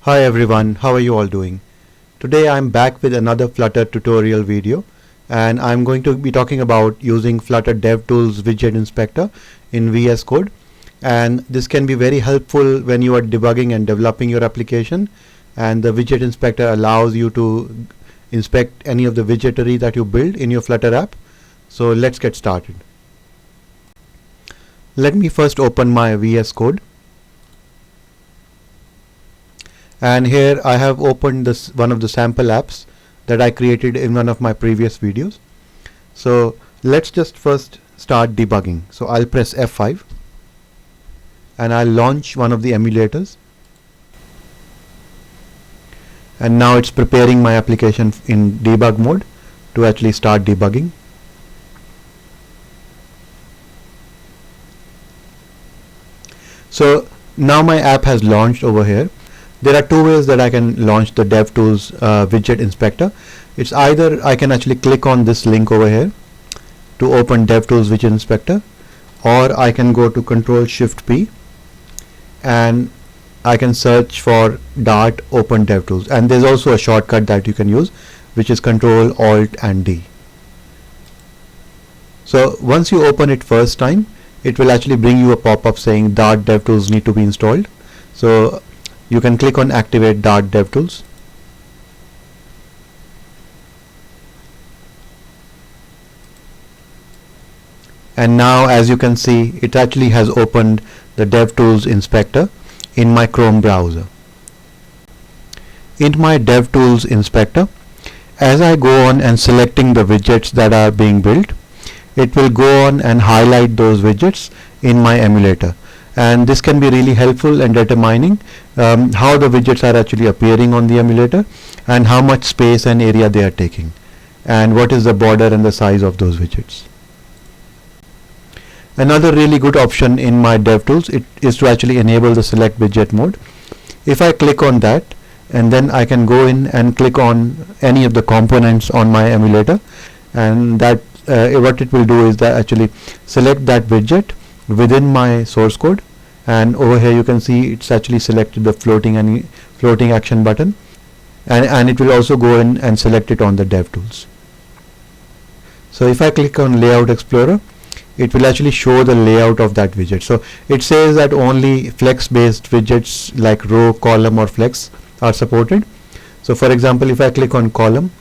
Hi everyone, how are you all doing? Today I'm back with another Flutter tutorial video, and I'm going to be talking about using Flutter DevTools Widget Inspector in VS Code. And this can be very helpful when you are debugging and developing your application, and the Widget Inspector allows you to inspect any of the widgetry that you build in your Flutter app. So let's get started. Let me first open my VS Code. And here I have opened this one of the sample apps that I created in one of my previous videos. So let's just first start debugging. So I'll press F5 and I'll launch one of the emulators. And now it's preparing my application in debug mode to actually start debugging. So now my app has launched over here. There are two ways that I can launch the DevTools Widget Inspector. It's either I can actually click on this link over here to open DevTools Widget Inspector, or I can go to Control-Shift-P and I can search for Dart Open DevTools. And there's also a shortcut that you can use, which is Control-Alt and D. So once you open it first time, it will actually bring you a pop-up saying Dart DevTools need to be installed. So you can click on Activate Dart DevTools. And now, as you can see, it actually has opened the DevTools Inspector in my Chrome browser. In my DevTools Inspector, as I go on and selecting the widgets that are being built, it will go on and highlight those widgets in my emulator. And this can be really helpful in determining how the widgets are actually appearing on the emulator and how much space and area they are taking, and what is the border and the size of those widgets. Another really good option in my DevTools is to actually enable the select widget mode. If I click on that, and then I can go in and click on any of the components on my emulator, and that what it will do is that actually select that widget within my source code, and over here you can see it's actually selected the floating action button, and it will also go in and select it on the DevTools. So if I click on Layout Explorer, it will actually show the layout of that widget. So it says that only flex based widgets like row, column or flex are supported. So for example, if I click on column,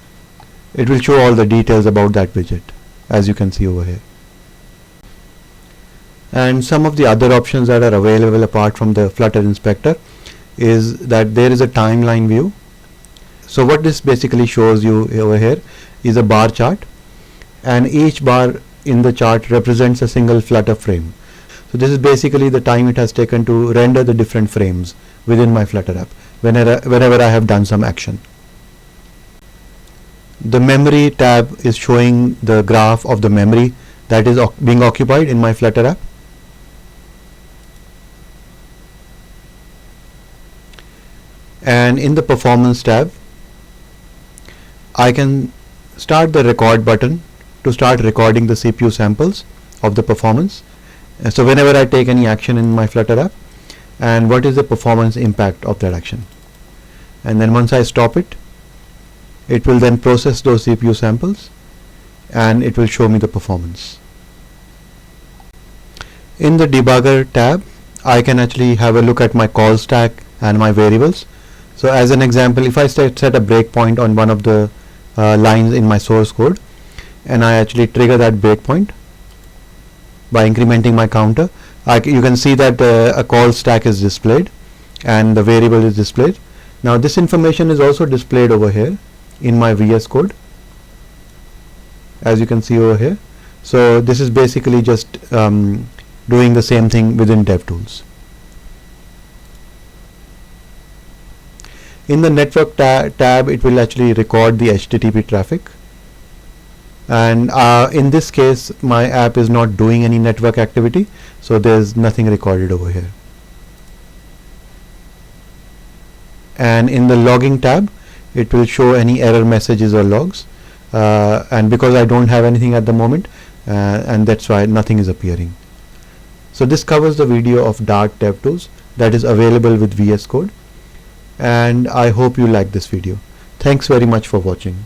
it will show all the details about that widget, as you can see over here. And some of the other options that are available apart from the Flutter Inspector is that there is a timeline view. So what this basically shows you over here is a bar chart, and each bar in the chart represents a single Flutter frame. So this is basically the time it has taken to render the different frames within my Flutter app whenever I have done some action. The memory tab is showing the graph of the memory that is being occupied in my Flutter app. And in the performance tab, I can start the record button to start recording the CPU samples of the performance. So whenever I take any action in my Flutter app, and what is the performance impact of that action. And then once I stop it, it will then process those CPU samples and it will show me the performance. In the debugger tab, I can actually have a look at my call stack and my variables. So as an example, if I set a breakpoint on one of the lines in my source code, and I actually trigger that breakpoint by incrementing my counter, you can see that a call stack is displayed and the variable is displayed. Now this information is also displayed over here in my VS Code, as you can see over here. So this is basically just doing the same thing within DevTools. In the network tab, it will actually record the HTTP traffic, and in this case my app is not doing any network activity, so there's nothing recorded over here. And in the logging tab, it will show any error messages or logs, and because I don't have anything at the moment, and that's why nothing is appearing. So this covers the video of Dart DevTools that is available with VS Code. and I hope you like this video. Thanks very much for watching.